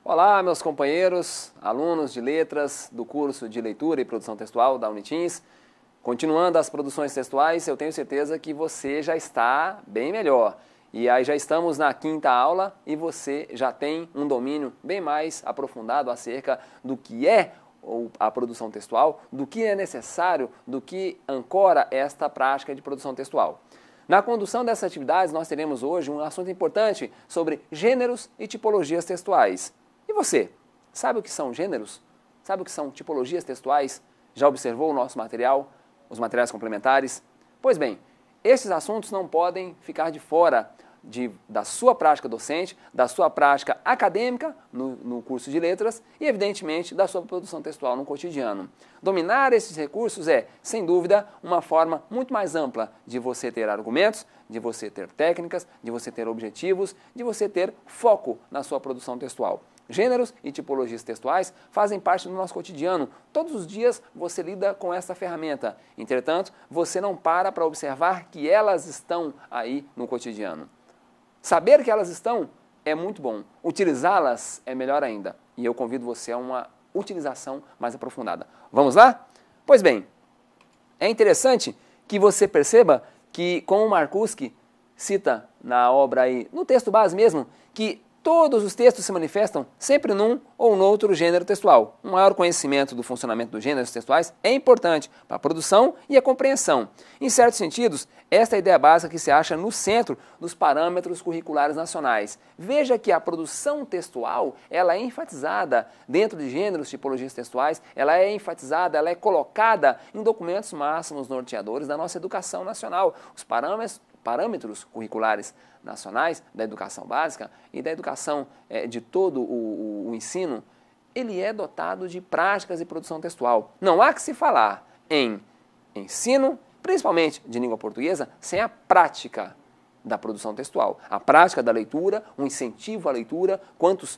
Olá, meus companheiros, alunos de letras do curso de leitura e produção textual da Uniteens. Continuando as produções textuais, eu tenho certeza que você já está bem melhor. E aí já estamos na 5ª aula e você já tem um domínio bem mais aprofundado acerca do que é a produção textual, do que é necessário, do que ancora esta prática de produção textual. Na condução dessas atividades, nós teremos hoje um assunto importante sobre gêneros e tipologias textuais. E você, sabe o que são gêneros? Sabe o que são tipologias textuais? Já observou o nosso material, os materiais complementares? Pois bem, esses assuntos não podem ficar de fora da sua prática docente, da sua prática acadêmica no curso de letras e, evidentemente, da sua produção textual no cotidiano. Dominar esses recursos é, sem dúvida, uma forma muito mais ampla de você ter argumentos, de você ter técnicas, de você ter objetivos, de você ter foco na sua produção textual. Gêneros e tipologias textuais fazem parte do nosso cotidiano. Todos os dias você lida com essa ferramenta. Entretanto, você não para observar que elas estão aí no cotidiano. Saber que elas estão é muito bom. Utilizá-las é melhor ainda. E eu convido você a uma utilização mais aprofundada. Vamos lá? Pois bem, é interessante que você perceba que, como Marcuski cita na obra aí, no texto base mesmo, que todos os textos se manifestam sempre num ou no outro gênero textual. Um maior conhecimento do funcionamento dos gêneros textuais é importante para a produção e a compreensão. Em certos sentidos, esta é a ideia básica que se acha no centro dos parâmetros curriculares nacionais. Veja que a produção textual ela é enfatizada dentro de gêneros, tipologias textuais, ela é enfatizada, ela é colocada em documentos máximos norteadores da nossa educação nacional. Os parâmetros curriculares nacionais da educação básica e da educação de todo o ensino, ele é dotado de práticas de produção textual. Não há que se falar em ensino, principalmente de língua portuguesa, sem a prática da produção textual. A prática da leitura, um incentivo à leitura, quantos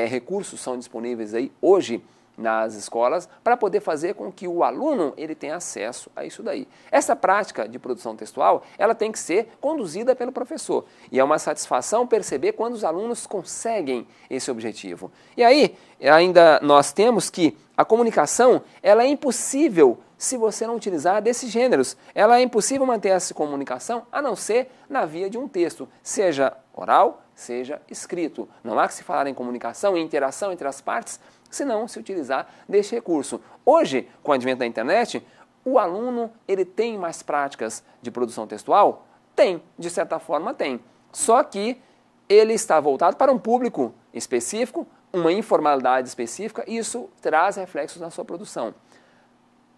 recursos são disponíveis aí hoje nas escolas para poder fazer com que o aluno ele tenha acesso a isso daí. Essa prática de produção textual, ela tem que ser conduzida pelo professor. E é uma satisfação perceber quando os alunos conseguem esse objetivo. E aí, ainda nós temos que a comunicação, ela é impossível se você não utilizar desses gêneros. Ela é impossível manter essa comunicação a não ser na via de um texto, seja oral, seja escrito. Não há que se falar em comunicação e interação entre as partes, se não se utilizar deste recurso. Hoje, com o advento da internet, o aluno ele tem mais práticas de produção textual? Tem, de certa forma tem. Só que ele está voltado para um público específico, uma informalidade específica, e isso traz reflexos na sua produção.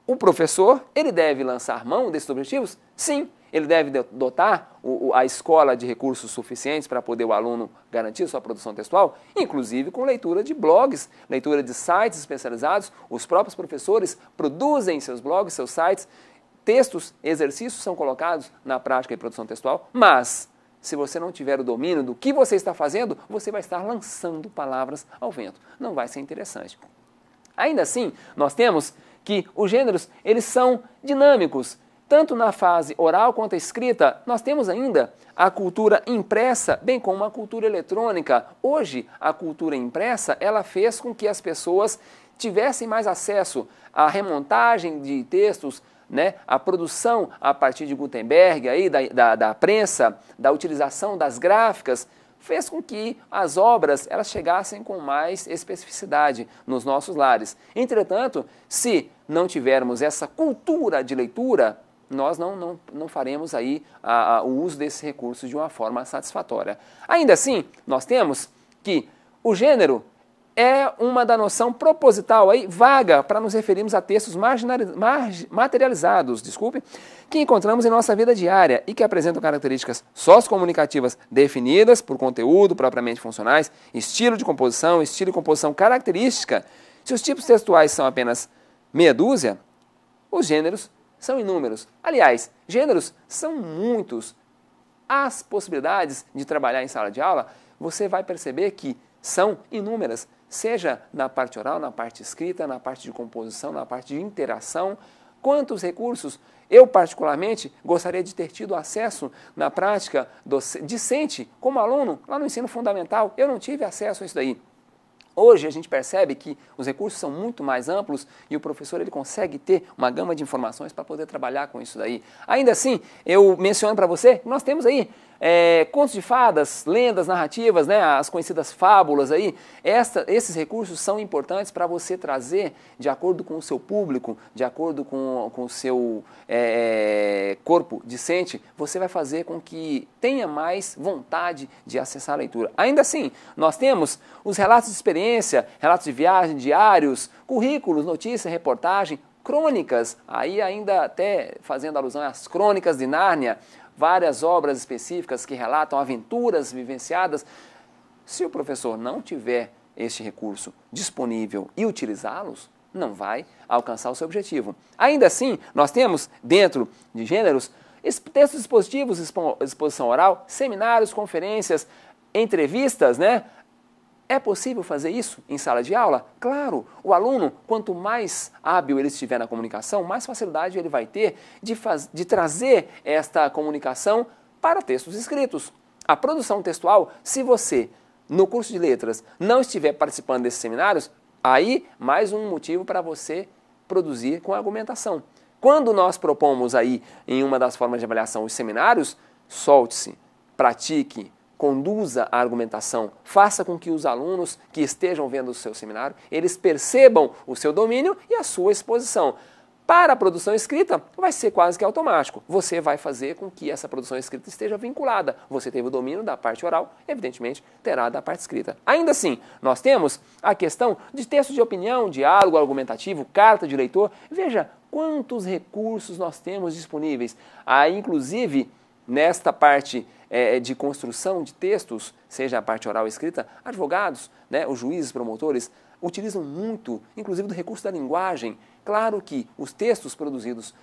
O professor, ele deve lançar mão desses objetivos? Sim. Ele deve dotar a escola de recursos suficientes para poder o aluno garantir sua produção textual, inclusive com leitura de blogs, leitura de sites especializados. Os próprios professores produzem seus blogs, seus sites, textos, exercícios são colocados na prática de produção textual, mas se você não tiver o domínio do que você está fazendo, você vai estar lançando palavras ao vento. Não vai ser interessante. Ainda assim, nós temos que os gêneros eles são dinâmicos. Tanto na fase oral quanto a escrita, nós temos ainda a cultura impressa, bem como a cultura eletrônica. Hoje, a cultura impressa, ela fez com que as pessoas tivessem mais acesso à remontagem de textos, né, a produção a partir de Gutenberg, aí, da prensa, da utilização das gráficas, fez com que as obras elas chegassem com mais especificidade nos nossos lares. Entretanto, se não tivermos essa cultura de leitura, nós não faremos aí o uso desses recursos de uma forma satisfatória. Ainda assim, nós temos que o gênero é uma da noção proposital aí, vaga para nos referirmos a textos materializados, que encontramos em nossa vida diária e que apresentam características sociocomunicativas definidas por conteúdo propriamente funcionais, estilo de composição característica. Se os tipos textuais são apenas meia dúzia, os gêneros são inúmeros. Aliás, gêneros são muitos. As possibilidades de trabalhar em sala de aula, você vai perceber que são inúmeras, seja na parte oral, na parte escrita, na parte de composição, na parte de interação. Quantos recursos eu, particularmente, gostaria de ter tido acesso na prática discente como aluno lá no ensino fundamental? Eu não tive acesso a isso daí. Hoje a gente percebe que os recursos são muito mais amplos e o professor ele consegue ter uma gama de informações para poder trabalhar com isso daí. Ainda assim, eu menciono para você que nós temos aí contos de fadas, lendas, narrativas, né, as conhecidas fábulas aí. Esses recursos são importantes para você trazer de acordo com o seu público, de acordo com o seu corpo discente, você vai fazer com que tenha mais vontade de acessar a leitura. Ainda assim, nós temos os relatos de experiência, relatos de viagem, diários, currículos, notícia, reportagem, crônicas, aí ainda até fazendo alusão às crônicas de Nárnia, várias obras específicas que relatam aventuras vivenciadas. Se o professor não tiver este recurso disponível e utilizá-los, não vai alcançar o seu objetivo. Ainda assim, nós temos, dentro de gêneros, textos expositivos, exposição oral, seminários, conferências, entrevistas, né? É possível fazer isso em sala de aula? Claro, o aluno, quanto mais hábil ele estiver na comunicação, mais facilidade ele vai ter de trazer esta comunicação para textos escritos. A produção textual, se você, no curso de letras, não estiver participando desses seminários, aí mais um motivo para você produzir com argumentação. Quando nós propomos aí, em uma das formas de avaliação, os seminários, solte-se, pratique, conduza a argumentação, faça com que os alunos que estejam vendo o seu seminário, eles percebam o seu domínio e a sua exposição. Para a produção escrita, vai ser quase que automático. Você vai fazer com que essa produção escrita esteja vinculada. Você teve o domínio da parte oral, evidentemente terá da parte escrita. Ainda assim, nós temos a questão de texto de opinião, diálogo argumentativo, carta de leitor. Veja quantos recursos nós temos disponíveis. Aí, inclusive, nesta parte de construção de textos, seja a parte oral ou escrita, advogados, né, os juízes, promotores, utilizam muito, inclusive, do recurso da linguagem. Claro que os textos produzidos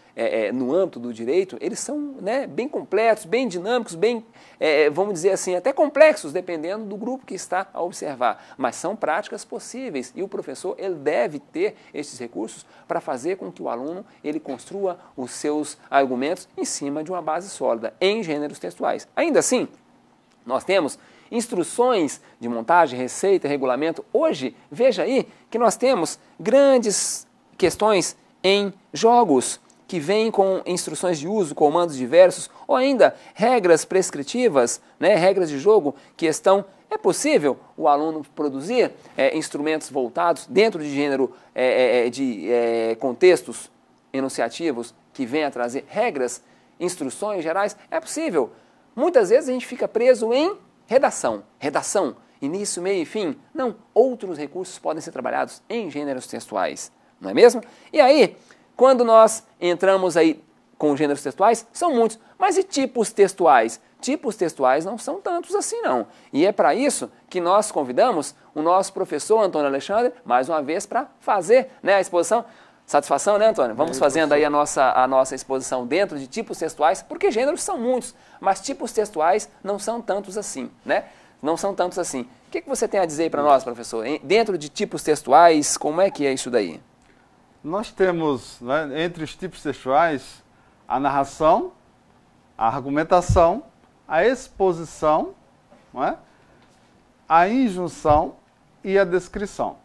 no âmbito do direito, eles são, né, bem completos, bem dinâmicos, bem, vamos dizer assim, até complexos, dependendo do grupo que está a observar. Mas são práticas possíveis e o professor ele deve ter esses recursos para fazer com que o aluno ele construa os seus argumentos em cima de uma base sólida, em gêneros textuais. Ainda assim, nós temos instruções de montagem, receita, regulamento. Hoje, veja aí que nós temos grandes questões em jogos que vêm com instruções de uso, comandos diversos, ou ainda regras prescritivas, né, regras de jogo que estão... É possível o aluno produzir instrumentos voltados dentro de gênero de contextos enunciativos que venham a trazer regras, instruções gerais? É possível. Muitas vezes a gente fica preso em redação, início, meio e fim. Não, outros recursos podem ser trabalhados em gêneros textuais, não é mesmo? E aí, quando nós entramos aí com gêneros textuais, são muitos, mas e tipos textuais? Tipos textuais não são tantos assim não. E é para isso que nós convidamos o nosso professor Antônio Alexandre, mais uma vez, para fazer, né, a exposição. Satisfação, né, Antônio? Vamos fazendo aí a nossa exposição dentro de tipos textuais, porque gêneros são muitos, mas tipos textuais não são tantos assim, né? Não são tantos assim. O que você tem a dizer para nós, professor? Dentro de tipos textuais, como é que é isso daí? Nós temos, né, entre os tipos textuais, a narração, a argumentação, a exposição, não é? A injunção e a descrição.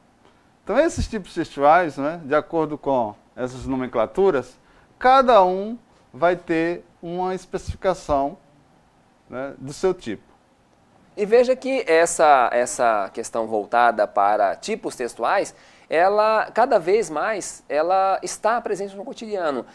Então, esses tipos textuais, né, de acordo com essas nomenclaturas, cada um vai ter uma especificação, né, do seu tipo. E veja que essa questão voltada para tipos textuais, ela, cada vez mais, ela está presente no cotidiano.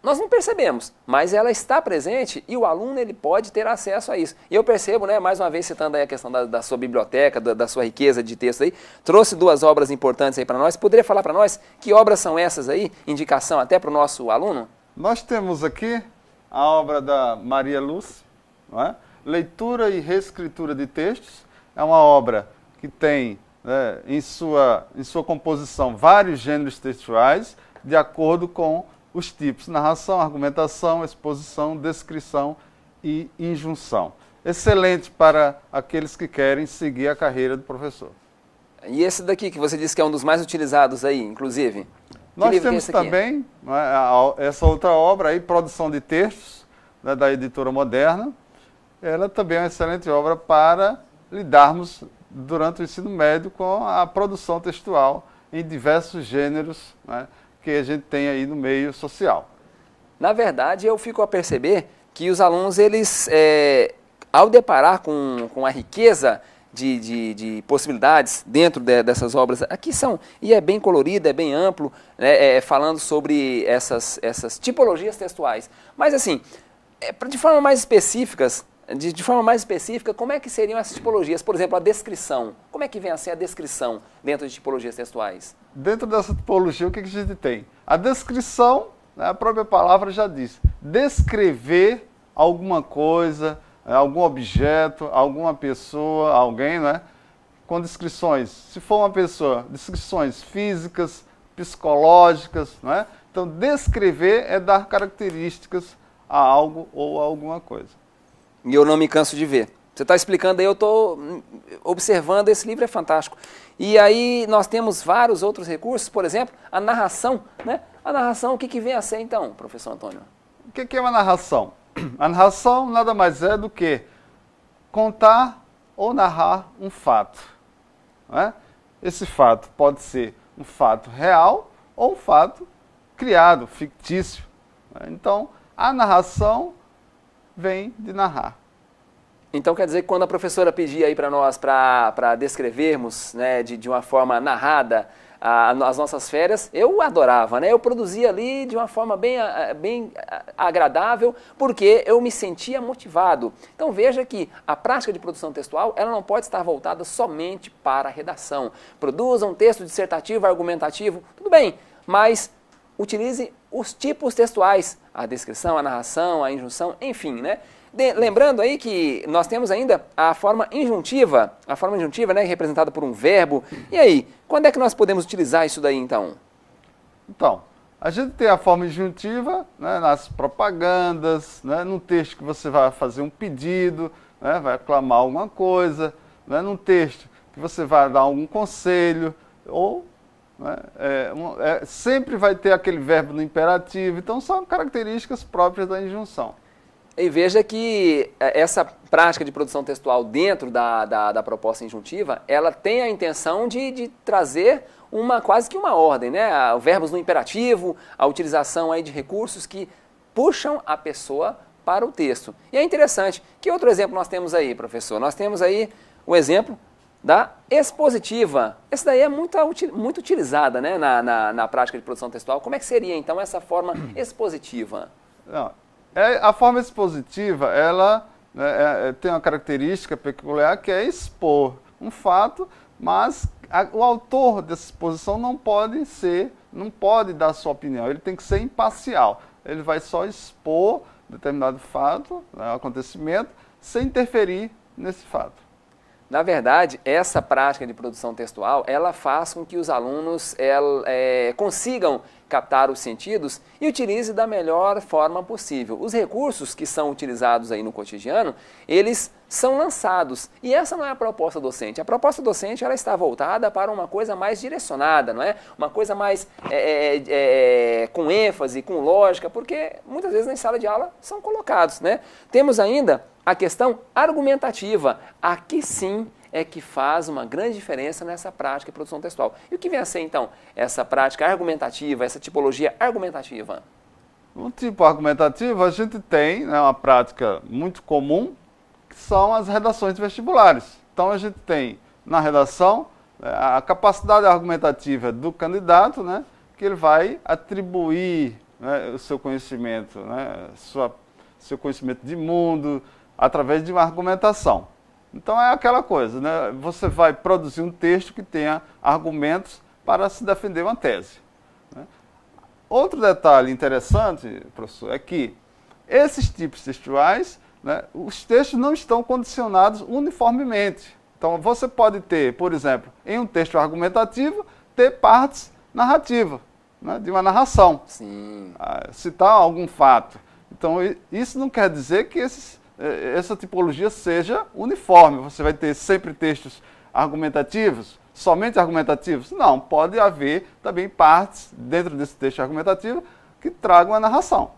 Nós não percebemos, mas ela está presente e o aluno ele pode ter acesso a isso. E eu percebo, né, mais uma vez citando aí a questão da sua biblioteca, da sua riqueza de texto aí, trouxe duas obras importantes aí para nós. Poderia falar para nós que obras são essas aí? Indicação até para o nosso aluno? Nós temos aqui a obra da Maria Lúcia, não é? Leitura e Reescritura de Textos. É uma obra que tem, né, em sua composição vários gêneros textuais de acordo com os tipos: narração, argumentação, exposição, descrição e injunção. Excelente para aqueles que querem seguir a carreira do professor. E esse daqui, que você disse que é um dos mais utilizados aí, inclusive? Nós temos também, né, essa outra obra aí, Produção de Textos, né, da Editora Moderna. Ela também é uma excelente obra para lidarmos durante o ensino médio com a produção textual em diversos gêneros, né, que a gente tem aí no meio social. Na verdade, eu fico a perceber que os alunos, eles, ao deparar com a riqueza de possibilidades dentro dessas obras, aqui são, e é bem colorido, é bem amplo, né, falando sobre essas tipologias textuais. Mas assim, de forma mais específicas, de forma mais específica, como é que seriam essas tipologias? Por exemplo, a descrição. Como é que vem a ser a descrição dentro de tipologias textuais? Dentro dessa tipologia, o que a gente tem? A descrição, né, a própria palavra já diz, descrever alguma coisa, algum objeto, alguma pessoa, alguém, né, com descrições. Se for uma pessoa, descrições físicas, psicológicas, né? Então, descrever é dar características a algo ou a alguma coisa. E eu não me canso de ver. Você está explicando aí, eu estou observando, esse livro é fantástico. E aí nós temos vários outros recursos, por exemplo, a narração, né? A narração, o que vem a ser então, professor Antônio? O que é uma narração? A narração nada mais é do que contar ou narrar um fato, né? Esse fato pode ser um fato real ou um fato criado, fictício, né? Então, a narração vem de narrar. Então quer dizer que quando a professora pedia aí para nós para descrevermos, né, de uma forma narrada as nossas férias, eu adorava, né? Eu produzia ali de uma forma bem agradável, porque eu me sentia motivado. Então veja que a prática de produção textual, ela não pode estar voltada somente para a redação. Produza um texto dissertativo, argumentativo, tudo bem, mas utilize os tipos textuais, a descrição, a narração, a injunção, enfim, né? Lembrando aí que nós temos ainda a forma injuntiva, né, representada por um verbo. E aí, quando é que nós podemos utilizar isso daí, então? Então, a gente tem a forma injuntiva, né, nas propagandas, né, num texto que você vai fazer um pedido, né, vai aclamar alguma coisa, né, num texto que você vai dar algum conselho, ou né, sempre vai ter aquele verbo no imperativo. Então, são características próprias da injunção. E veja que essa prática de produção textual dentro da proposta injuntiva, ela tem a intenção de trazer quase que uma ordem, né? Verbos no imperativo, a utilização aí de recursos que puxam a pessoa para o texto. E é interessante, que outro exemplo nós temos aí, professor? Nós temos aí o exemplo da expositiva. Essa daí é muito utilizada, né, na prática de produção textual. Como é que seria então essa forma expositiva? Não. A forma expositiva, ela tem uma característica peculiar que é expor um fato, mas o autor dessa exposição não pode dar sua opinião, ele tem que ser imparcial. Ele vai só expor determinado fato, acontecimento, sem interferir nesse fato. Na verdade, essa prática de produção textual, ela faz com que os alunos consigam captar os sentidos e utilize da melhor forma possível. Os recursos que são utilizados aí no cotidiano, eles são lançados. E essa não é a proposta docente. A proposta docente, ela está voltada para uma coisa mais direcionada, não é? Uma coisa mais com ênfase, com lógica, porque muitas vezes na sala de aula são colocados, né? Temos ainda a questão argumentativa. Aqui sim é que faz uma grande diferença nessa prática de produção textual. E o que vem a ser, então, essa prática argumentativa, essa tipologia argumentativa? No tipo argumentativo, a gente tem, né, uma prática muito comum, que são as redações vestibulares. Então, a gente tem, na redação, a capacidade argumentativa do candidato, né, que ele vai atribuir, né, o seu conhecimento, né, seu conhecimento de mundo, através de uma argumentação. Então é aquela coisa, né? Você vai produzir um texto que tenha argumentos para se defender uma tese, né? Outro detalhe interessante, professor, é que esses tipos textuais, né, os textos não estão condicionados uniformemente. Então você pode ter, por exemplo, em um texto argumentativo, ter partes narrativas, né, de uma narração. Sim. Citar algum fato. Então isso não quer dizer que essa tipologia seja uniforme. Você vai ter sempre textos argumentativos, somente argumentativos? Não, pode haver também partes dentro desse texto argumentativo que tragam a narração.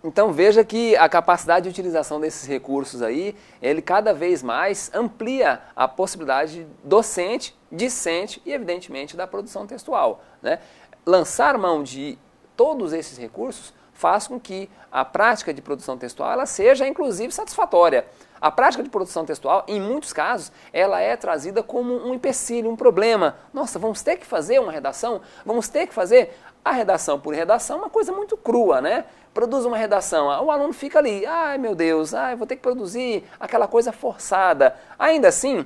Então veja que a capacidade de utilização desses recursos aí, ele cada vez mais amplia a possibilidade docente, discente e evidentemente da produção textual, né? Lançar mão de todos esses recursos faz com que a prática de produção textual ela seja inclusive satisfatória. A prática de produção textual, em muitos casos, ela é trazida como um empecilho, um problema. Nossa, vamos ter que fazer uma redação? Vamos ter que fazer a redação por redação, uma coisa muito crua, né? Produz uma redação, o aluno fica ali, ai meu Deus, vou ter que produzir aquela coisa forçada. Ainda assim,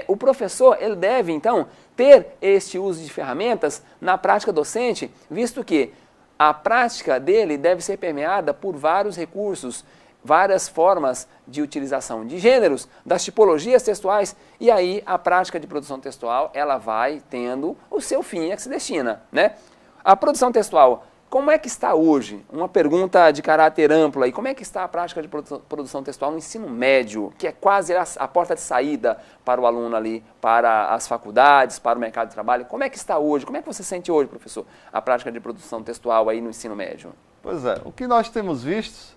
o professor ele deve então ter este uso de ferramentas na prática docente, visto que a prática dele deve ser permeada por vários recursos, várias formas de utilização de gêneros, das tipologias textuais, e aí a prática de produção textual ela vai tendo o seu fim a que se destina, né? A produção textual, como é que está hoje? Uma pergunta de caráter amplo aí. Como é que está a prática de produção textual no ensino médio, que é quase a porta de saída para o aluno ali, para as faculdades, para o mercado de trabalho? Como é que está hoje? Como é que você sente hoje, professor, a prática de produção textual aí no ensino médio? Pois é, o que nós temos visto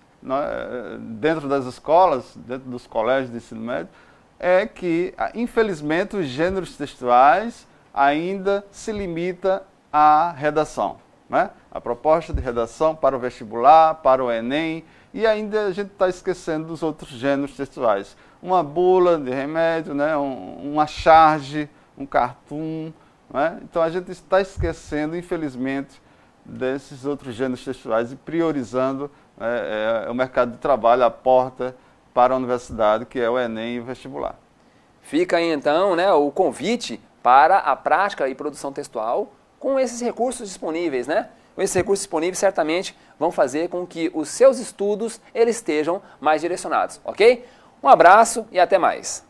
dentro das escolas, dentro dos colégios de ensino médio, é que, infelizmente, os gêneros textuais ainda se limita à redação, né? A proposta de redação para o vestibular, para o Enem, e ainda a gente está esquecendo dos outros gêneros textuais. Uma bula de remédio, né? Uma charge, um cartoon, né? Então a gente está esquecendo, infelizmente, desses outros gêneros textuais e priorizando o mercado de trabalho, a porta para a universidade, que é o Enem e o vestibular. Fica aí então, né, o convite para a prática e produção textual com esses recursos disponíveis, né? Esses recursos disponíveis certamente vão fazer com que os seus estudos eles estejam mais direcionados, ok? Um abraço e até mais.